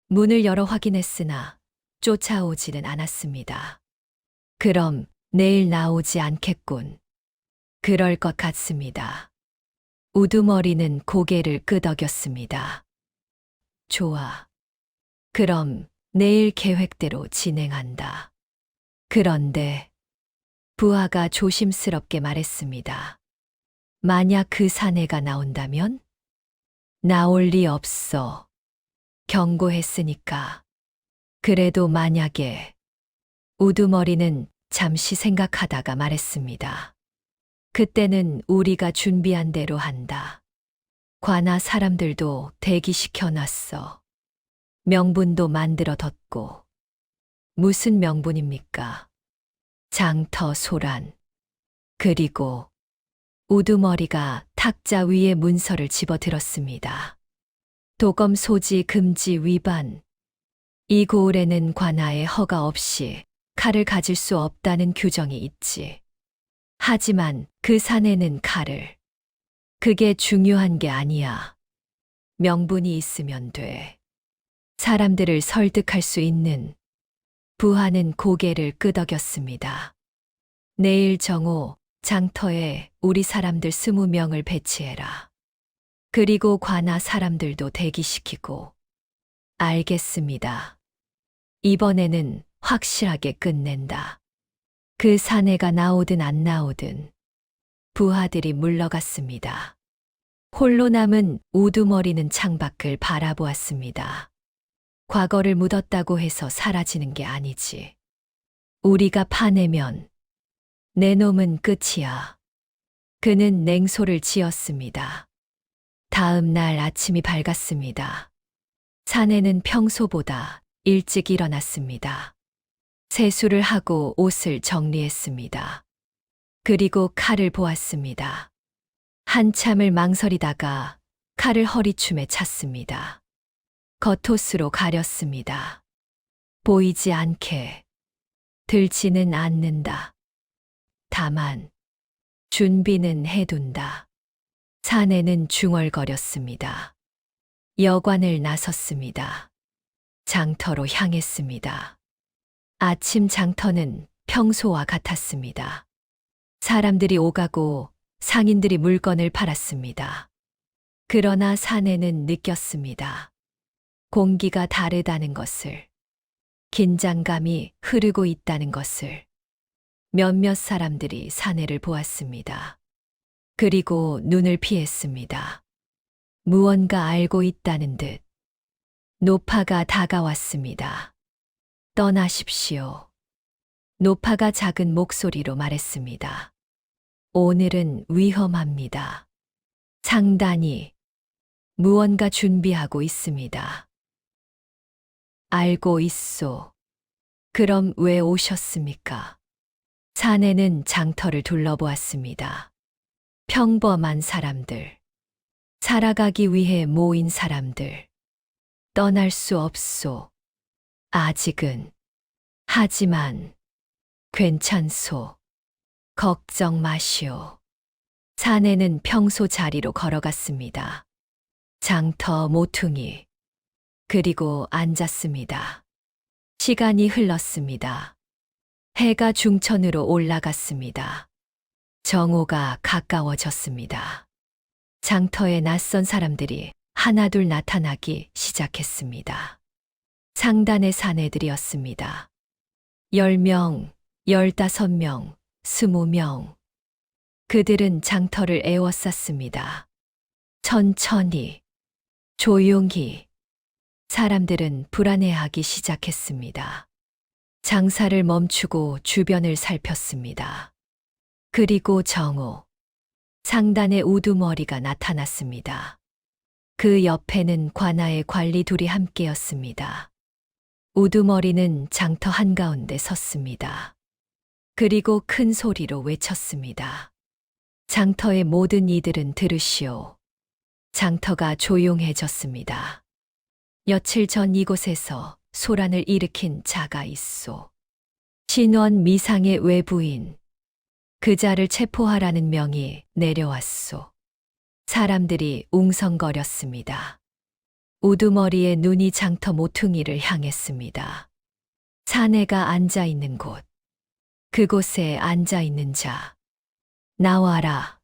문을 열어 확인했으나 쫓아오지는 않았습니다. 그럼 내일 나오지 않겠군. 그럴 것 같습니다. 우두머리는 고개를 끄덕였습니다. 좋아. 그럼 내일 계획대로 진행한다. 그런데 부하가 조심스럽게 말했습니다. 만약 그 사내가 나온다면? 나올 리 없어. 경고했으니까. 그래도 만약에 우두머리는 잠시 생각하다가 말했습니다. 그때는 우리가 준비한 대로 한다. 관아 사람들도 대기시켜 놨어. 명분도 만들어 뒀고. 무슨 명분입니까? 장터 소란. 그리고 우두머리가 탁자 위에 문서를 집어들었습니다. 도검 소지 금지 위반. 이 고을에는 관아의 허가 없이 칼을 가질 수 없다는 규정이 있지. 하지만 그 사내는 칼을. 그게 중요한 게 아니야. 명분이 있으면 돼. 사람들을 설득할 수 있는. 부하는 고개를 끄덕였습니다. 내일 정오 장터에 우리 사람들 20명을 배치해라. 그리고 관아 사람들도 대기시키고. 알겠습니다. 이번에는 확실하게 끝낸다. 그 사내가 나오든 안 나오든 부하들이 물러갔습니다. 홀로 남은 우두머리는 창밖을 바라보았습니다. 과거를 묻었다고 해서 사라지는 게 아니지. 우리가 파내면 내 놈은 끝이야. 그는 냉소를 지었습니다. 다음 날 아침이 밝았습니다. 사내는 평소보다 일찍 일어났습니다. 세수를 하고 옷을 정리했습니다. 그리고 칼을 보았습니다. 한참을 망설이다가 칼을 허리춤에 찼습니다. 겉옷으로 가렸습니다. 보이지 않게. 들지는 않는다. 다만 준비는 해둔다. 사내는 중얼거렸습니다. 여관을 나섰습니다. 장터로 향했습니다. 아침 장터는 평소와 같았습니다. 사람들이 오가고 상인들이 물건을 팔았습니다. 그러나 사내는 느꼈습니다. 공기가 다르다는 것을. 긴장감이 흐르고 있다는 것을. 몇몇 사람들이 사내를 보았습니다. 그리고 눈을 피했습니다. 무언가 알고 있다는 듯. 노파가 다가왔습니다. 떠나십시오. 노파가 작은 목소리로 말했습니다. 오늘은 위험합니다. 상단이 무언가 준비하고 있습니다. 알고 있소. 그럼 왜 오셨습니까? 사내는 장터를 둘러보았습니다. 평범한 사람들. 살아가기 위해 모인 사람들. 떠날 수 없소. 아직은. 하지만 괜찮소. 걱정 마시오. 사내는 평소 자리로 걸어갔습니다. 장터 모퉁이. 그리고 앉았습니다. 시간이 흘렀습니다. 해가 중천으로 올라갔습니다. 정오가 가까워졌습니다. 장터에 낯선 사람들이 하나둘 나타나기 시작했습니다. 상단의 사내들이었습니다. 10명, 15명, 20명. 그들은 장터를 에워쌌습니다. 천천히, 조용히. 사람들은 불안해하기 시작했습니다. 장사를 멈추고 주변을 살폈습니다. 그리고 정오. 상단의 우두머리가 나타났습니다. 그 옆에는 관아의 관리 둘이 함께였습니다. 우두머리는 장터 한가운데 섰습니다. 그리고 큰 소리로 외쳤습니다. 장터의 모든 이들은 들으시오. 장터가 조용해졌습니다. 며칠 전 이곳에서 소란을 일으킨 자가 있소. 신원 미상의 외부인. 그자를 체포하라는 명이 내려왔소. 사람들이 웅성거렸습니다. 우두머리의 눈이 장터 모퉁이를 향했습니다. 사내가 앉아 있는 곳. 그곳에 앉아 있는 자. 나와라.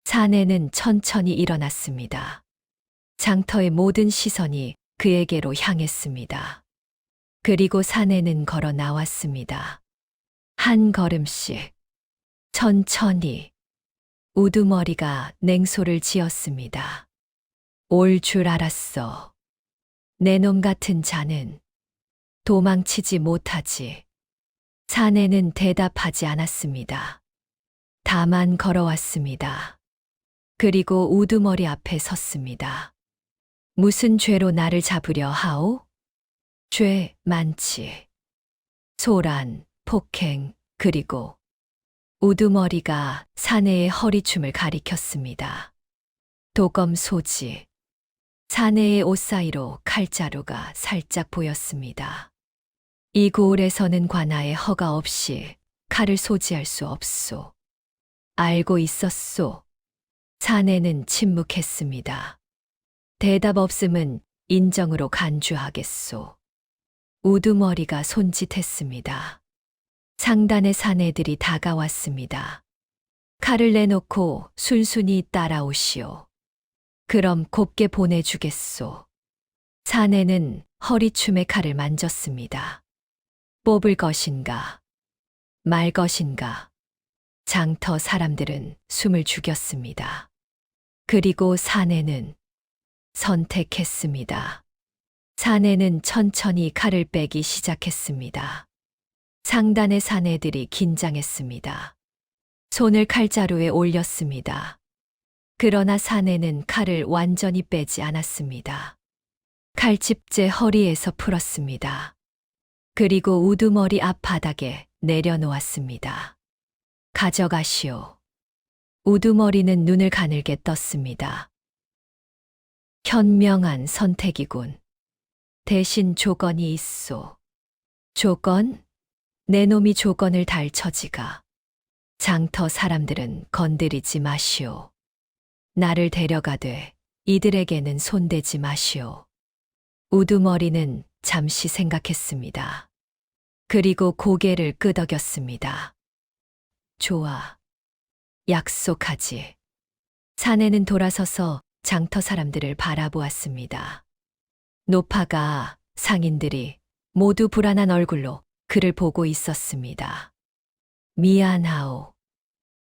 사내는 천천히 일어났습니다. 장터의 모든 시선이 그에게로 향했습니다. 그리고 사내는 걸어 나왔습니다. 한 걸음씩. 천천히. 우두머리가 냉소를 지었습니다. 올 줄 알았어. 내 놈 같은 자는 도망치지 못하지. 사내는 대답하지 않았습니다. 다만 걸어왔습니다. 그리고 우두머리 앞에 섰습니다. 무슨 죄로 나를 잡으려 하오? 죄 많지. 소란, 폭행, 그리고 우두머리가 사내의 허리춤을 가리켰습니다. 도검 소지. 사내의 옷 사이로 칼자루가 살짝 보였습니다. 이 고을에서는 관아의 허가 없이 칼을 소지할 수 없소. 알고 있었소. 사내는 침묵했습니다. 대답 없음은 인정으로 간주하겠소. 우두머리가 손짓했습니다. 상단의 사내들이 다가왔습니다. 칼을 내놓고 순순히 따라오시오. 그럼 곱게 보내주겠소. 사내는 허리춤에 칼을 만졌습니다. 뽑을 것인가? 말 것인가? 장터 사람들은 숨을 죽였습니다. 그리고 사내는 선택했습니다. 사내는 천천히 칼을 빼기 시작했습니다. 상단의 사내들이 긴장했습니다. 손을 칼자루에 올렸습니다. 그러나 사내는 칼을 완전히 빼지 않았습니다. 칼집제 허리에서 풀었습니다. 그리고 우두머리 앞바닥에 내려놓았습니다. 가져가시오. 우두머리는 눈을 가늘게 떴습니다. 현명한 선택이군. 대신 조건이 있소. 조건? 내 놈이 조건을 달 처지가. 장터 사람들은 건드리지 마시오. 나를 데려가되 이들에게는 손대지 마시오. 우두머리는 잠시 생각했습니다. 그리고 고개를 끄덕였습니다. 좋아. 약속하지. 사내는 돌아서서 장터 사람들을 바라보았습니다. 노파가 상인들이 모두 불안한 얼굴로 그를 보고 있었습니다. 미안하오.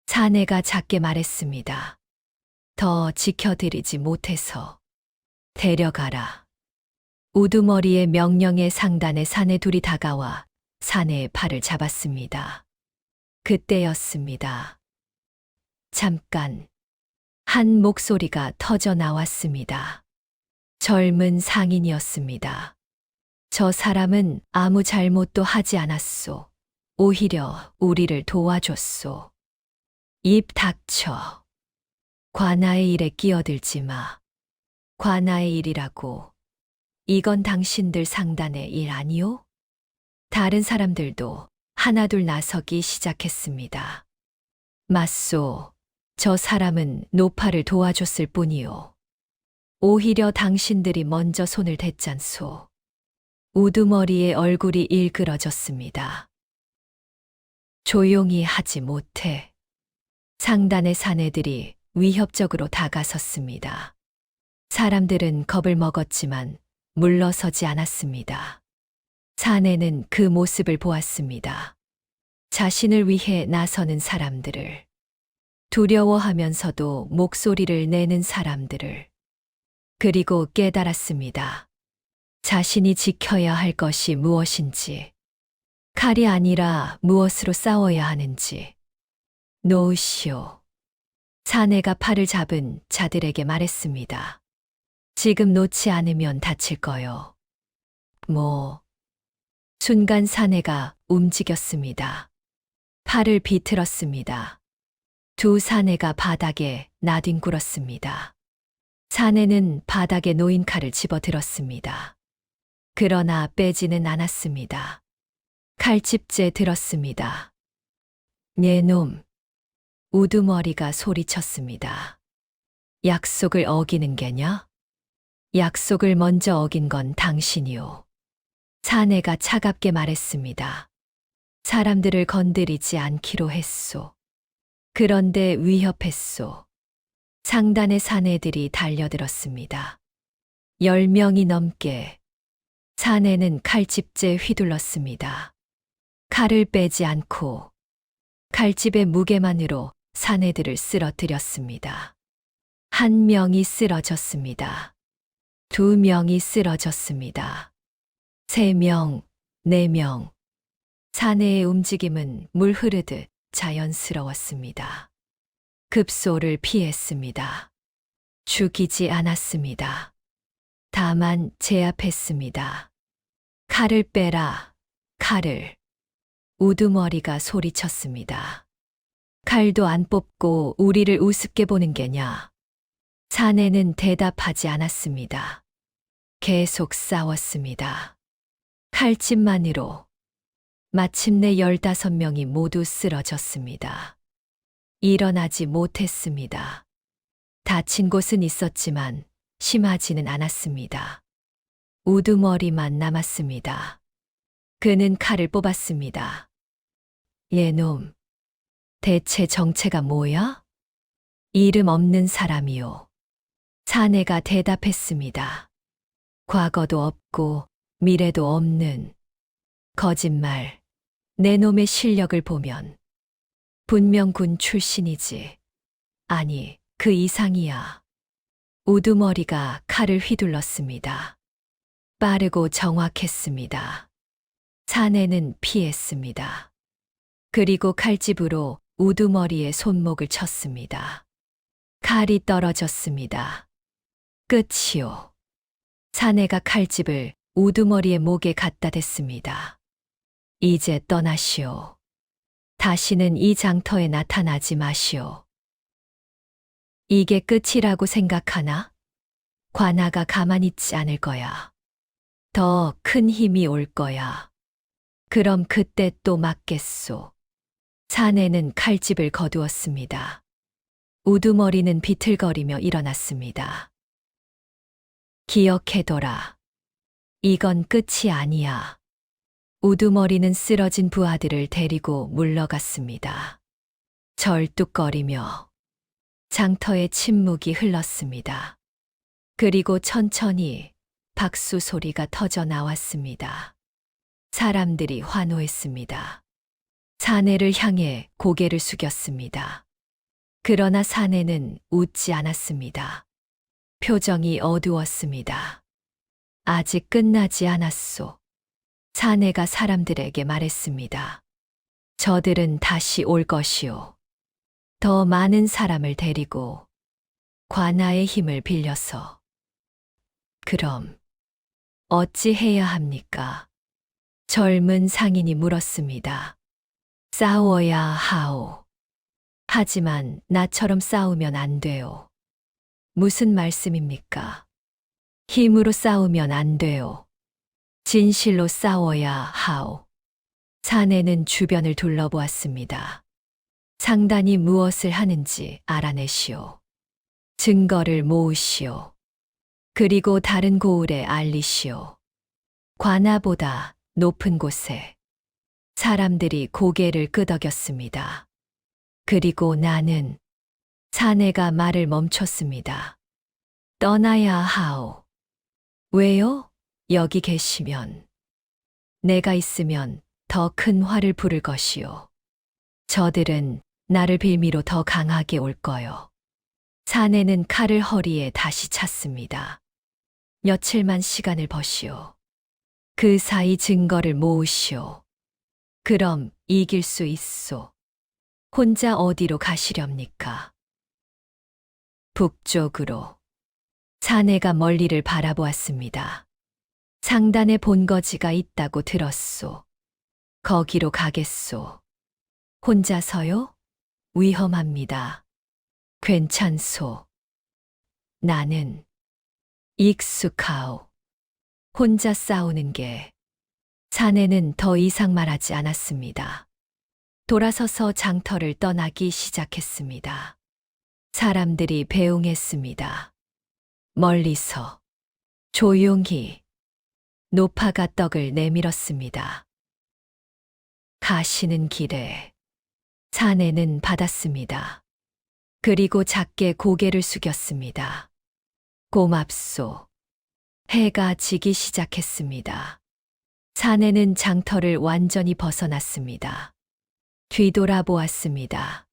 사내가 작게 말했습니다. 더 지켜드리지 못해서. 데려가라. 우두머리의 명령에 상단의 사내 둘이 다가와 사내의 팔을 잡았습니다. 그때였습니다. 잠깐. 한 목소리가 터져 나왔습니다. 젊은 상인이었습니다. 저 사람은 아무 잘못도 하지 않았소. 오히려 우리를 도와줬소. 입 닥쳐. 관아의 일에 끼어들지 마. 관아의 일이라고. 이건 당신들 상단의 일 아니오? 다른 사람들도 하나둘 나서기 시작했습니다. 맞소. 저 사람은 노파를 도와줬을 뿐이오. 오히려 당신들이 먼저 손을 댔잖소. 우두머리의 얼굴이 일그러졌습니다. 조용히 하지 못해. 상단의 사내들이 위협적으로 다가섰습니다. 사람들은 겁을 먹었지만 물러서지 않았습니다. 사내는 그 모습을 보았습니다. 자신을 위해 나서는 사람들을, 두려워하면서도 목소리를 내는 사람들을, 그리고 깨달았습니다. 자신이 지켜야 할 것이 무엇인지, 칼이 아니라 무엇으로 싸워야 하는지. 놓으시오. 사내가 팔을 잡은 자들에게 말했습니다. 지금 놓지 않으면 다칠 거요. 순간 사내가 움직였습니다. 팔을 비틀었습니다. 두 사내가 바닥에 나뒹굴었습니다. 사내는 바닥에 놓인 칼을 집어들었습니다. 그러나 빼지는 않았습니다. 칼집째 들었습니다. 네놈, 우두머리가 소리쳤습니다. 약속을 어기는 게냐? 약속을 먼저 어긴 건 당신이오. 사내가 차갑게 말했습니다. 사람들을 건드리지 않기로 했소. 그런데 위협했소. 상단의 사내들이 달려들었습니다. 10명이 넘게. 사내는 칼집째 휘둘렀습니다. 칼을 빼지 않고 칼집의 무게만으로 사내들을 쓰러뜨렸습니다. 1명이 쓰러졌습니다. 2명이 쓰러졌습니다. 3명, 4명. 사내의 움직임은 물 흐르듯 자연스러웠습니다. 급소를 피했습니다. 죽이지 않았습니다. 다만 제압했습니다. 칼을 빼라, 칼을. 우두머리가 소리쳤습니다. 칼도 안 뽑고 우리를 우습게 보는 게냐? 사내는 대답하지 않았습니다. 계속 싸웠습니다. 칼집만으로. 마침내 15명이 모두 쓰러졌습니다. 일어나지 못했습니다. 다친 곳은 있었지만 심하지는 않았습니다. 우두머리만 남았습니다. 그는 칼을 뽑았습니다. 얘놈, 대체 정체가 뭐야? 이름 없는 사람이요. 사내가 대답했습니다. 과거도 없고 미래도 없는 거짓말. 내 놈의 실력을 보면 분명 군 출신이지. 아니, 그 이상이야. 우두머리가 칼을 휘둘렀습니다. 빠르고 정확했습니다. 사내는 피했습니다. 그리고 칼집으로 우두머리의 손목을 쳤습니다. 칼이 떨어졌습니다. 끝이요. 사내가 칼집을 우두머리의 목에 갖다 댔습니다. 이제 떠나시오. 다시는 이 장터에 나타나지 마시오. 이게 끝이라고 생각하나? 관아가 가만히 있지 않을 거야. 더 큰 힘이 올 거야. 그럼 그때 또 맞겠소. 사내는 칼집을 거두었습니다. 우두머리는 비틀거리며 일어났습니다. 기억해둬라. 이건 끝이 아니야. 우두머리는 쓰러진 부하들을 데리고 물러갔습니다. 절뚝거리며 장터에 침묵이 흘렀습니다. 그리고 천천히 박수 소리가 터져 나왔습니다. 사람들이 환호했습니다. 사내를 향해 고개를 숙였습니다. 그러나 사내는 웃지 않았습니다. 표정이 어두웠습니다. 아직 끝나지 않았소. 사내가 사람들에게 말했습니다. 저들은 다시 올 것이오. 더 많은 사람을 데리고 관아의 힘을 빌려서. 그럼 어찌 해야 합니까? 젊은 상인이 물었습니다. 싸워야 하오. 하지만 나처럼 싸우면 안 돼요. 무슨 말씀입니까? 힘으로 싸우면 안 돼요. 진실로 싸워야 하오. 사내는 주변을 둘러보았습니다. 상단이 무엇을 하는지 알아내시오. 증거를 모으시오. 그리고 다른 고을에 알리시오. 관아보다 높은 곳에. 사람들이 고개를 끄덕였습니다. 그리고 나는 사내가 말을 멈췄습니다. 떠나야 하오. 왜요? 여기 계시면. 내가 있으면 더 큰 화를 부를 것이요. 저들은 나를 빌미로 더 강하게 올 거요. 사내는 칼을 허리에 다시 찼습니다. 며칠만 시간을 버시오. 그 사이 증거를 모으시오. 그럼 이길 수 있소. 혼자 어디로 가시렵니까? 북쪽으로. 사내가 멀리를 바라보았습니다. 상단에 본거지가 있다고 들었소. 거기로 가겠소. 혼자서요? 위험합니다. 괜찮소. 나는 익숙하오. 혼자 싸우는 게. 사내는 더 이상 말하지 않았습니다. 돌아서서 장터를 떠나기 시작했습니다. 사람들이 배웅했습니다. 멀리서 조용히 노파가 떡을 내밀었습니다. 가시는 길에 사내는 받았습니다. 그리고 작게 고개를 숙였습니다. 고맙소. 해가 지기 시작했습니다. 사내는 장터를 완전히 벗어났습니다. 뒤돌아보았습니다.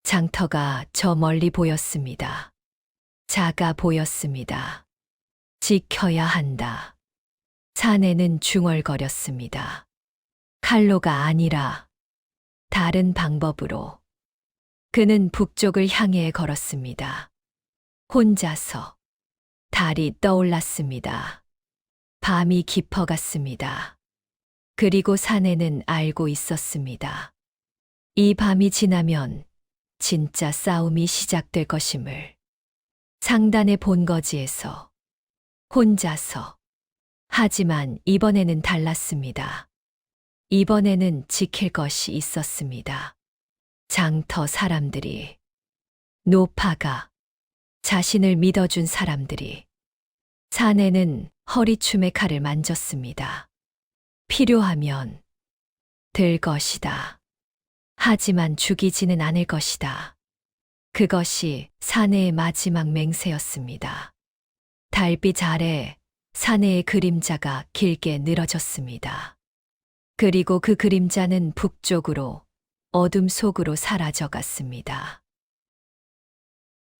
장터가 저 멀리 보였습니다. 작아 보였습니다. 지켜야 한다. 사내는 중얼거렸습니다. 칼로가 아니라 다른 방법으로. 그는 북쪽을 향해 걸었습니다. 혼자서. 달이 떠올랐습니다. 밤이 깊어갔습니다. 그리고 사내는 알고 있었습니다. 이 밤이 지나면 진짜 싸움이 시작될 것임을. 상단의 본거지에서 혼자서. 하지만 이번에는 달랐습니다. 이번에는 지킬 것이 있었습니다. 장터 사람들이, 노파가, 자신을 믿어준 사람들이. 사내는 허리춤에 칼을 만졌습니다. 필요하면 들 것이다. 하지만 죽이지는 않을 것이다. 그것이 사내의 마지막 맹세였습니다. 달빛 아래 사내의 그림자가 길게 늘어졌습니다. 그리고 그 그림자는 북쪽으로 어둠 속으로 사라져갔습니다.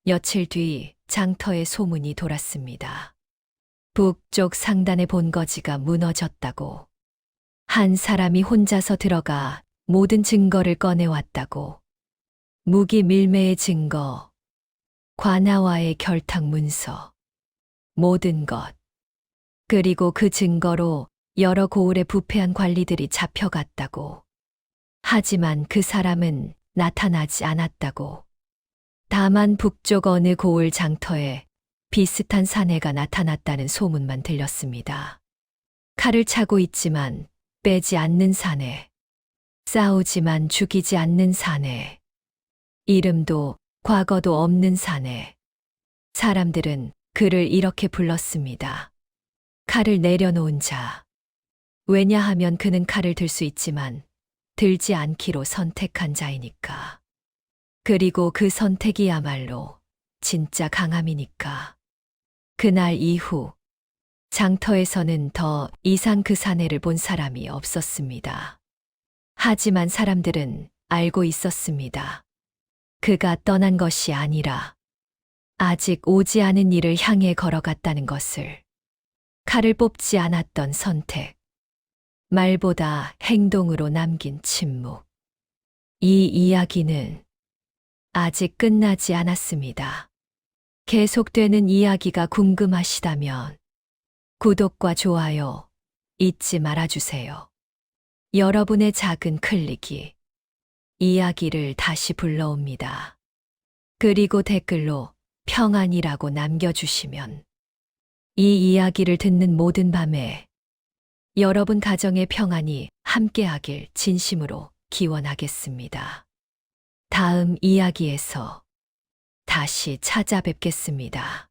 며칠 뒤 장터에 소문이 돌았습니다. 북쪽 상단의 본거지가 무너졌다고. 한 사람이 혼자서 들어가 모든 증거를 꺼내왔다고. 무기 밀매의 증거, 관아와의 결탁 문서, 모든 것. 그리고 그 증거로 여러 고을의 부패한 관리들이 잡혀갔다고. 하지만 그 사람은 나타나지 않았다고. 다만 북쪽 어느 고을 장터에 비슷한 사내가 나타났다는 소문만 들렸습니다. 칼을 차고 있지만 빼지 않는 사내. 싸우지만 죽이지 않는 사내. 이름도 과거도 없는 사내. 사람들은 그를 이렇게 불렀습니다. 칼을 내려놓은 자. 왜냐하면 그는 칼을 들 수 있지만 들지 않기로 선택한 자이니까. 그리고 그 선택이야말로 진짜 강함이니까. 그날 이후 장터에서는 더 이상 그 사내를 본 사람이 없었습니다. 하지만 사람들은 알고 있었습니다. 그가 떠난 것이 아니라 아직 오지 않은 일을 향해 걸어갔다는 것을. 칼을 뽑지 않았던 선택. 말보다 행동으로 남긴 침묵. 이 이야기는 아직 끝나지 않았습니다. 계속되는 이야기가 궁금하시다면 구독과 좋아요 잊지 말아주세요. 여러분의 작은 클릭이 이야기를 다시 불러옵니다. 그리고 댓글로 평안이라고 남겨주시면 이 이야기를 듣는 모든 밤에 여러분 가정의 평안이 함께하길 진심으로 기원하겠습니다. 다음 이야기에서 다시 찾아뵙겠습니다.